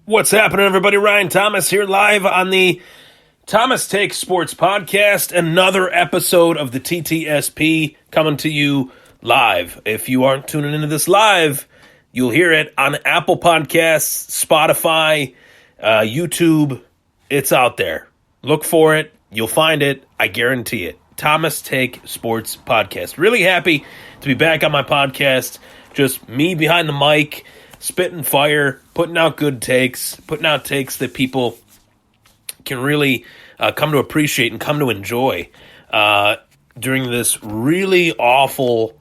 What's happening, everybody? Ryan Thomas here live on the Thomas Takes Sports Podcast. Another episode of the TTSP coming to you live. If you aren't tuning into this live, you'll hear it on Apple Podcasts, Spotify, YouTube. It's out there. Look for it. You'll find it. I guarantee it. Thomas Take Sports Podcast. Really happy to be back on my podcast. Just me behind the mic, spitting fire, putting out good takes, putting out takes that people can really come to appreciate and come to enjoy during this really awful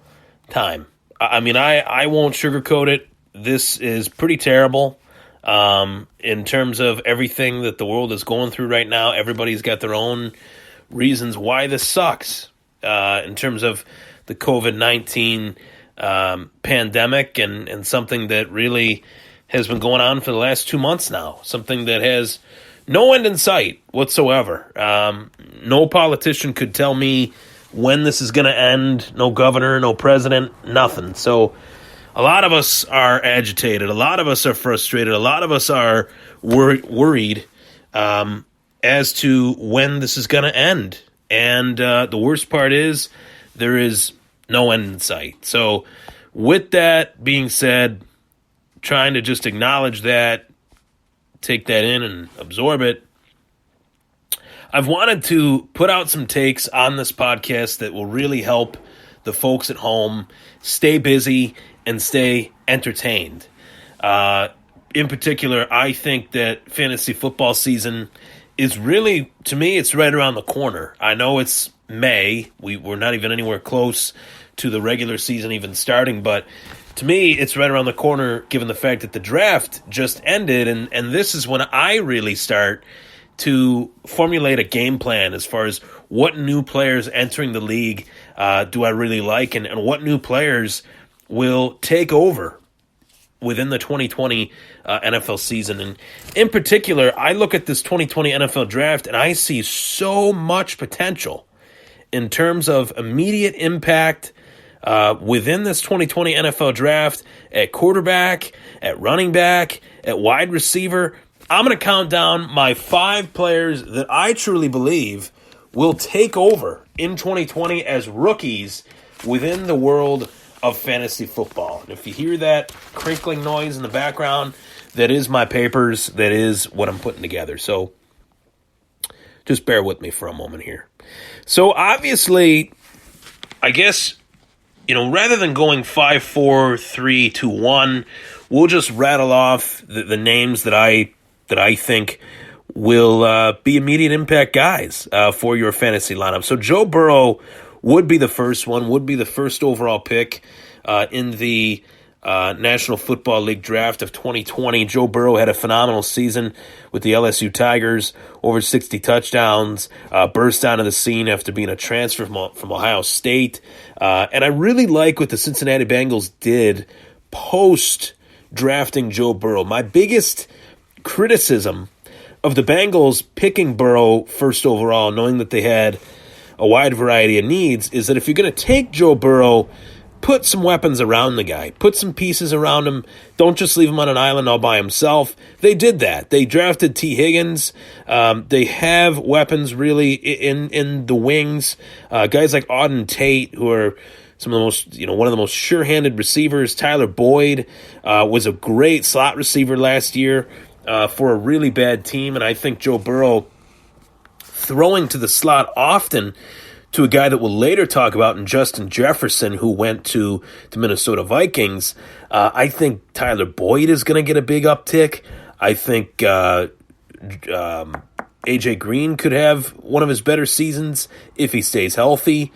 time. I mean, I won't sugarcoat it. This is pretty terrible in terms of everything that the world is going through right now. Everybody's got their own reasons why this sucks in terms of the COVID-19 pandemic and something that really has been going on for the last 2 months now, something that has no end in sight whatsoever. No politician could tell me when this is going to end, no governor, no president, nothing. So a lot of us are agitated, a lot of us are frustrated, a lot of us are worried as to when this is going to end. And the worst part is there is no end in sight. So with that being said, trying to just acknowledge that, take that in and absorb it, I've wanted to put out some takes on this podcast that will really help the folks at home stay busy and stay entertained. In particular, I think that fantasy football season is really, to me, it's right around the corner. I know it's May. We're not even anywhere close to the regular season even starting, but to me, it's right around the corner given the fact that the draft just ended, and this is when I really start to formulate a game plan as far as what new players entering the league do I really like, and what new players will take over within the 2020 NFL season. And in particular, I look at this 2020 NFL draft, and I see so much potential in terms of immediate impact within this 2020 NFL draft at quarterback, at running back, at wide receiver. I'm going to count down my 5 players that I truly believe will take over in 2020 as rookies within the world of fantasy football. And if you hear that crinkling noise in the background, that is my papers. That is what I'm putting together. So just bear with me for a moment here. So obviously, I guess, rather than going 5, 4, 3, 2, 1, we'll just rattle off the names that I think will be immediate impact guys for your fantasy lineup. So Joe Burrow would be the first one, would be the first overall pick in the National Football League draft of 2020. Joe Burrow had a phenomenal season with the LSU Tigers, over 60 touchdowns, burst onto the scene after being a transfer from Ohio State. And I really like what the Cincinnati Bengals did post-drafting Joe Burrow. My biggest criticism of the Bengals picking Burrow first overall, knowing that they had a wide variety of needs, is that if you're going to take Joe Burrow, put some weapons around the guy. Put some pieces around him. Don't just leave him on an island all by himself. They did that. They drafted T. Higgins. They have weapons really in the wings. Guys like Auden Tate, who are some of the most, one of the most sure-handed receivers. Tyler Boyd was a great slot receiver last year for a really bad team. And I think Joe Burrow throwing to the slot often to a guy that we'll later talk about in Justin Jefferson, who went to the Minnesota Vikings. I think Tyler Boyd is going to get a big uptick. I think A.J. Green could have one of his better seasons if he stays healthy.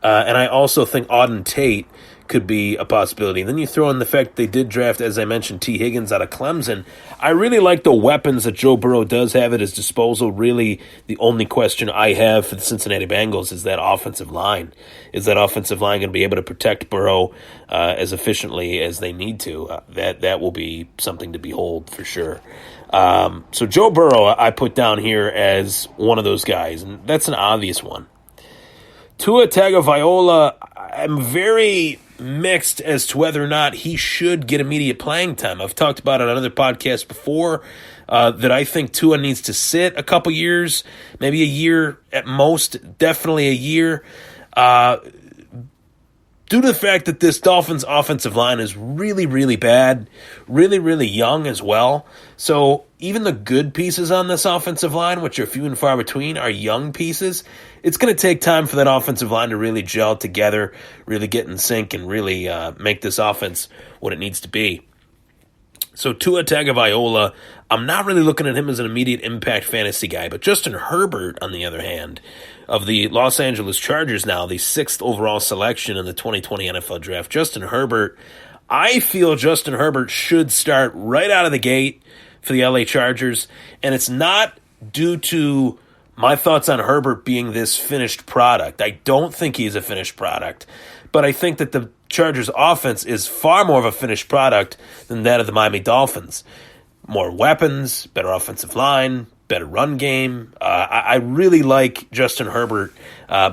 And I also think Auden Tate could be a possibility. And then you throw in the fact they did draft, as I mentioned, T. Higgins out of Clemson. I really like the weapons that Joe Burrow does have at his disposal. Really, the only question I have for the Cincinnati Bengals is that offensive line. Is that offensive line going to be able to protect Burrow as efficiently as they need to? That will be something to behold for sure. So Joe Burrow I put down here as one of those guys, and that's an obvious one. Tua Tagovailoa, I'm very mixed as to whether or not he should get immediate playing time. I've talked about it on other podcasts before, that I think Tua needs to sit a couple years, maybe a year at most, definitely a year, due to the fact that this Dolphins offensive line is really, really bad, really, really young as well. So even the good pieces on this offensive line, which are few and far between, are young pieces. It's going to take time for that offensive line to really gel together, really get in sync, and really make this offense what it needs to be. So Tua Tagovailoa, I'm not really looking at him as an immediate impact fantasy guy, but Justin Herbert, on the other hand, of the Los Angeles Chargers now, the 6th overall selection in the 2020 NFL Draft, Justin Herbert, I feel Justin Herbert should start right out of the gate for the LA Chargers, and it's not due to my thoughts on Herbert being this finished product. I don't think he's a finished product, but I think that the Chargers offense is far more of a finished product than that of the Miami Dolphins. More weapons, better offensive line, better run game. I really like Justin Herbert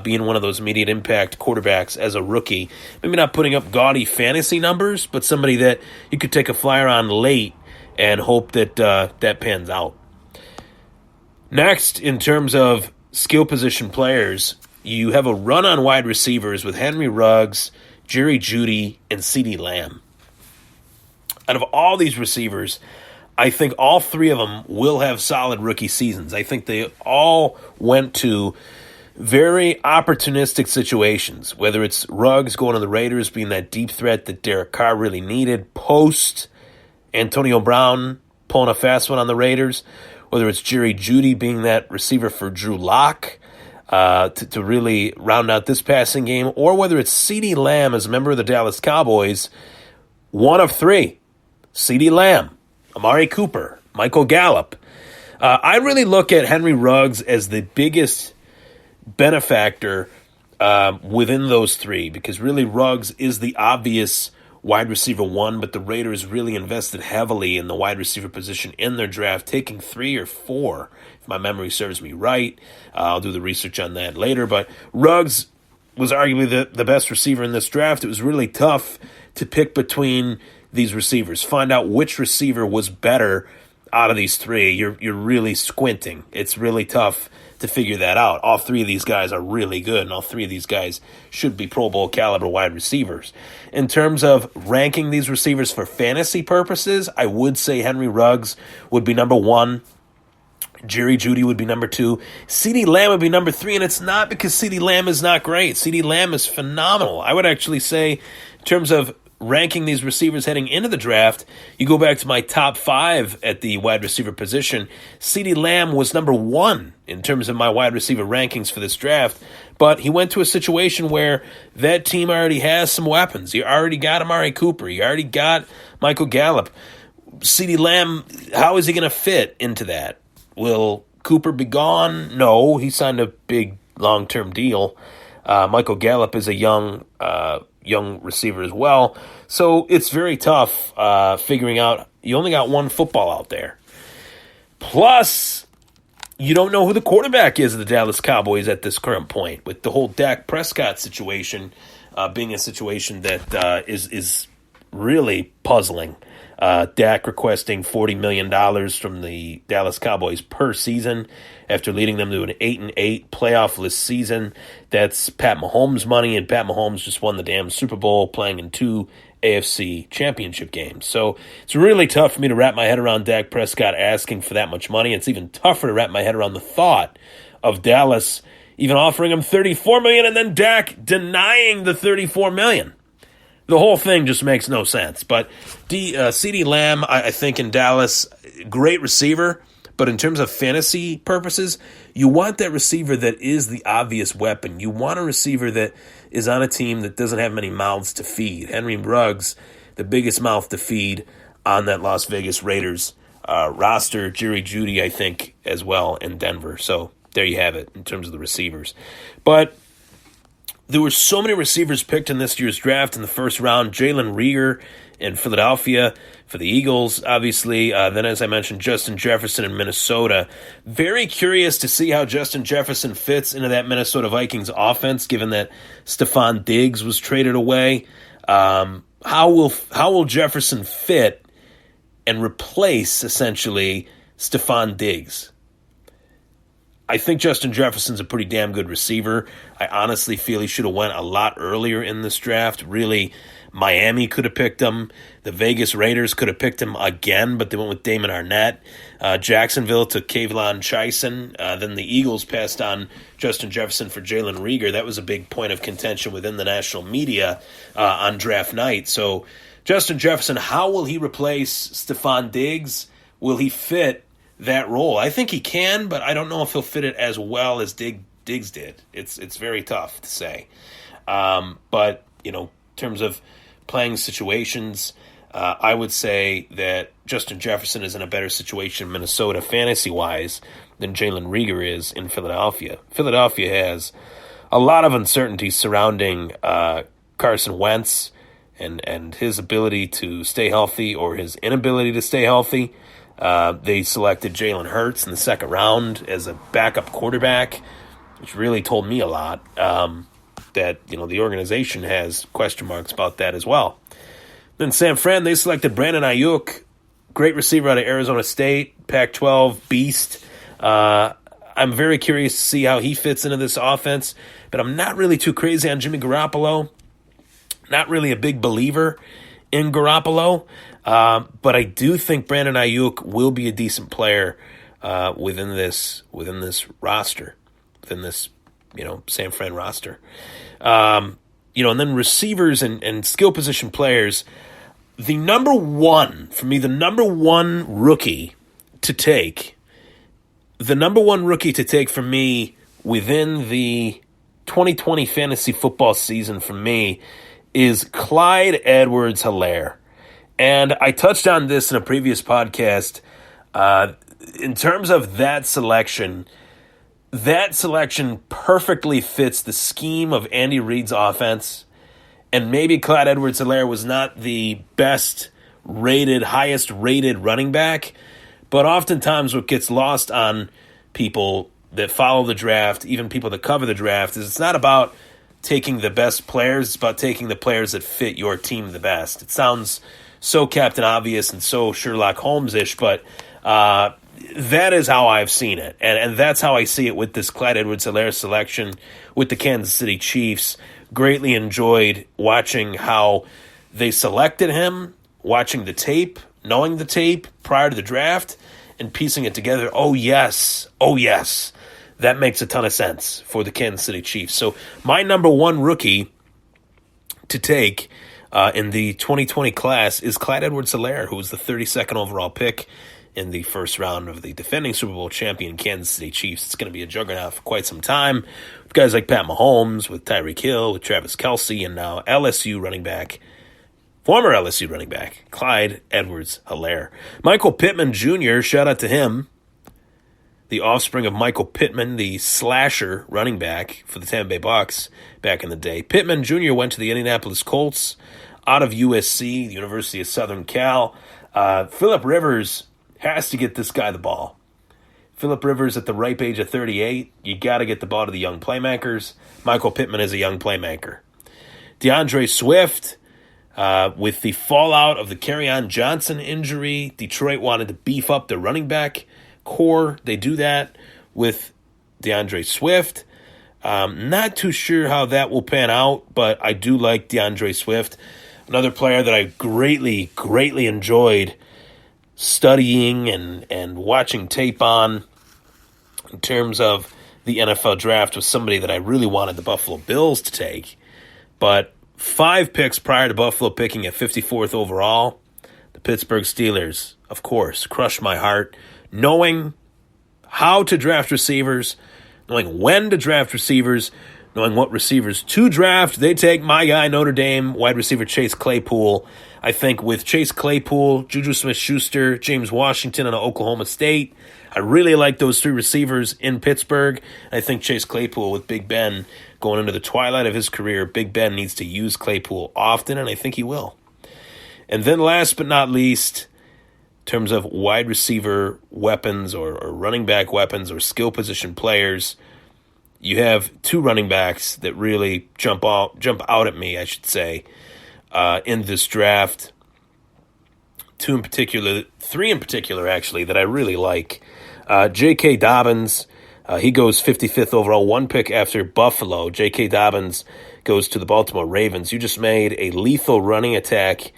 being one of those immediate impact quarterbacks as a rookie. Maybe not putting up gaudy fantasy numbers, but somebody that you could take a flyer on late and hope that that pans out. Next, in terms of skill position players, you have a run on wide receivers with Henry Ruggs, Jerry Jeudy, and CeeDee Lamb. Out of all these receivers, I think all three of them will have solid rookie seasons. I think they all went to very opportunistic situations, whether it's Ruggs going to the Raiders being that deep threat that Derek Carr really needed, post Antonio Brown pulling a fast one on the Raiders, whether it's Jerry Jeudy being that receiver for Drew Lock to really round out this passing game, or whether it's CeeDee Lamb as a member of the Dallas Cowboys, one of three. CeeDee Lamb, Amari Cooper, Michael Gallup. I really look at Henry Ruggs as the biggest benefactor within those three, because really Ruggs is the obvious wide receiver one, but the Raiders really invested heavily in the wide receiver position in their draft, taking 3 or 4, if my memory serves me right. I'll do the research on that later, but Ruggs was arguably the best receiver in this draft. It was really tough to pick between these receivers, find out which receiver was better out of these three. You're really squinting. It's really tough to figure that out. All three of these guys are really good, and all three of these guys should be Pro Bowl caliber wide receivers. In terms of ranking these receivers for fantasy purposes, I would say Henry Ruggs would be number 1. Jerry Jeudy would be number 2. CeeDee Lamb would be number 3, and it's not because CeeDee Lamb is not great. CeeDee Lamb is phenomenal. I would actually say, in terms of ranking these receivers heading into the draft, you go back to my top 5 at the wide receiver position. CeeDee Lamb was number 1 in terms of my wide receiver rankings for this draft, but he went to a situation where that team already has some weapons. You already got Amari Cooper. You already got Michael Gallup. CeeDee Lamb, how is he going to fit into that? Will Cooper be gone? No, he signed a big long-term deal. Michael Gallup is a young receiver as well. So it's very tough figuring out. You only got one football out there. Plus, you don't know who the quarterback is of the Dallas Cowboys at this current point, with the whole Dak Prescott situation being a situation that is really puzzling. Dak requesting $40 million from the Dallas Cowboys per season after leading them to an 8-8 playoff-less season. That's Pat Mahomes' money, and Pat Mahomes just won the damn Super Bowl playing in 2 AFC championship games. So it's really tough for me to wrap my head around Dak Prescott asking for that much money. It's even tougher to wrap my head around the thought of Dallas even offering him $34 million and then Dak denying the $34 million. The whole thing just makes no sense. But CeeDee Lamb, I think in Dallas, great receiver. But in terms of fantasy purposes, you want that receiver that is the obvious weapon. You want a receiver that is on a team that doesn't have many mouths to feed. Henry Ruggs, the biggest mouth to feed on that Las Vegas Raiders roster. Jerry Jeudy, I think, as well in Denver. So there you have it in terms of the receivers. But there were so many receivers picked in this year's draft in the first round. Jalen Reagor in Philadelphia for the Eagles, obviously. Then, as I mentioned, Justin Jefferson in Minnesota. Very curious to see how Justin Jefferson fits into that Minnesota Vikings offense, given that Stephon Diggs was traded away. How will Jefferson fit and replace, essentially, Stephon Diggs? I think Justin Jefferson's a pretty damn good receiver. I honestly feel he should have went a lot earlier in this draft. Really, Miami could have picked him. The Vegas Raiders could have picked him again, but they went with Damon Arnett. Jacksonville took Kayvon Chaisson. Then the Eagles passed on Justin Jefferson for Jalen Reagor. That was a big point of contention within the national media on draft night. So Justin Jefferson, how will he replace Stephon Diggs? Will he fit that role? I think he can, but I don't know if he'll fit it as well as Diggs did. It's very tough to say. But, in terms of playing situations, I would say that Justin Jefferson is in a better situation in Minnesota fantasy-wise than Jalen Reagor is in Philadelphia. Philadelphia has a lot of uncertainty surrounding Carson Wentz and his ability to stay healthy or his inability to stay healthy. They selected Jalen Hurts in the second round as a backup quarterback, which really told me a lot. That the organization has question marks about that as well. Then San Fran, they selected Brandon Ayuk, great receiver out of Arizona State, Pac-12 beast. I'm very curious to see how he fits into this offense, but I'm not really too crazy on Jimmy Garoppolo. Not really a big believer in Garoppolo, but I do think Brandon Ayuk will be a decent player within this roster, within this San Fran roster. And then receivers and skill position players. The number one rookie to take for me within the 2020 fantasy football season for me is Clyde Edwards-Hilaire. And I touched on this in a previous podcast. In terms of that selection perfectly fits the scheme of Andy Reid's offense. And maybe Clyde Edwards-Hilaire was not the highest rated running back, but oftentimes what gets lost on people that follow the draft, even people that cover the draft, is it's not about taking the best players, it's about taking the players that fit your team the best. It sounds so Captain Obvious and so Sherlock Holmes-ish, but that is how I've seen it. And that's how I see it with this Clyde Edwards-Hilaire selection with the Kansas City Chiefs. Greatly enjoyed watching how they selected him, watching the tape, knowing the tape prior to the draft, and piecing it together. Oh, yes. That makes a ton of sense for the Kansas City Chiefs. So my number one rookie to take in the 2020 class is Clyde Edwards-Hilaire, who was the 32nd overall pick in the first round of the defending Super Bowl champion Kansas City Chiefs. It's going to be a juggernaut for quite some time. With guys like Pat Mahomes, with Tyreek Hill, with Travis Kelce, and now former LSU running back, Clyde Edwards-Hilaire. Michael Pittman Jr., shout out to him, the offspring of Michael Pittman, the slasher running back for the Tampa Bay Bucs back in the day. Pittman Jr. went to the Indianapolis Colts out of USC, the University of Southern Cal. Phillip Rivers has to get this guy the ball. Phillip Rivers at the ripe age of 38. You got to get the ball to the young playmakers. Michael Pittman is a young playmaker. Deandre Swift, with the fallout of the Kerryon Johnson injury, Detroit wanted to beef up their running back core. They do that with Deandre Swift. Not too sure how that will pan out, but I do like Deandre Swift. Another player that I greatly, greatly enjoyed studying and watching tape on in terms of the NFL draft was somebody that I really wanted the Buffalo Bills to take. But 5 picks prior to Buffalo picking at 54th overall, the Pittsburgh Steelers, of course, crushed my heart. Knowing how to draft receivers, knowing when to draft receivers, knowing what receivers to draft, they take my guy, Notre Dame, wide receiver Chase Claypool. I think with Chase Claypool, Juju Smith-Schuster, James Washington, and Oklahoma State, I really like those 3 receivers in Pittsburgh. I think Chase Claypool with Big Ben going into the twilight of his career, Big Ben needs to use Claypool often, and I think he will. And then last but not least, in terms of wide receiver weapons or running back weapons or skill position players, you have 2 running backs that really jump out at me, I should say. in this draft. Three in particular, actually, that I really like. J.K. Dobbins, he goes 55th overall, one pick after Buffalo. J.K. Dobbins goes to the Baltimore Ravens. You just made a lethal running attack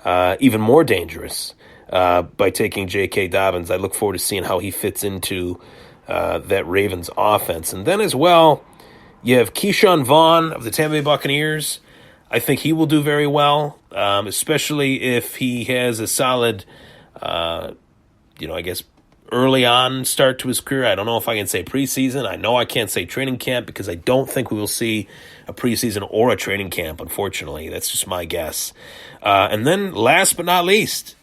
even more dangerous by taking J.K. Dobbins. I look forward to seeing how he fits into that Ravens offense. And then as well, you have Keyshawn Vaughn of the Tampa Bay Buccaneers. I think he will do very well, especially if he has a solid, early on start to his career. I don't know if I can say preseason. I know I can't say training camp because I don't think we will see a preseason or a training camp, unfortunately. That's just my guess. And then last but not least,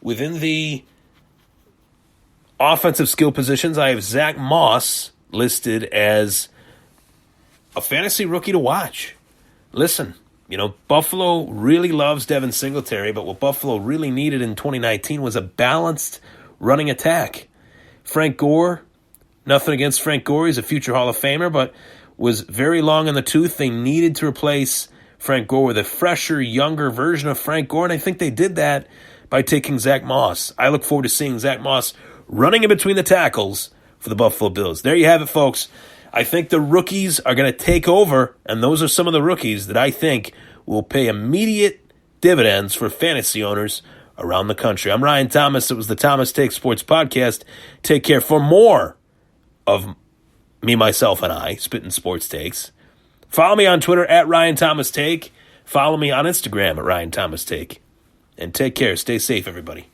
within the offensive skill positions, I have Zach Moss listed as a fantasy rookie to watch. Listen, Buffalo really loves Devin Singletary, but what Buffalo really needed in 2019 was a balanced running attack. Frank Gore, nothing against Frank Gore, he's a future Hall of Famer, but was very long in the tooth. They needed to replace Frank Gore with a fresher, younger version of Frank Gore, and I think they did that by taking Zach Moss. I look forward to seeing Zach Moss running in between the tackles for the Buffalo Bills. There you have it, folks. I think the rookies are going to take over, and those are some of the rookies that I think will pay immediate dividends for fantasy owners around the country. I'm Ryan Thomas. It was the Thomas Take Sports Podcast. Take care. For more of me, myself, and I, spitting sports takes, follow me on Twitter at Ryan Thomas Take. Follow me on Instagram at Ryan Thomas Take. And take care. Stay safe, everybody.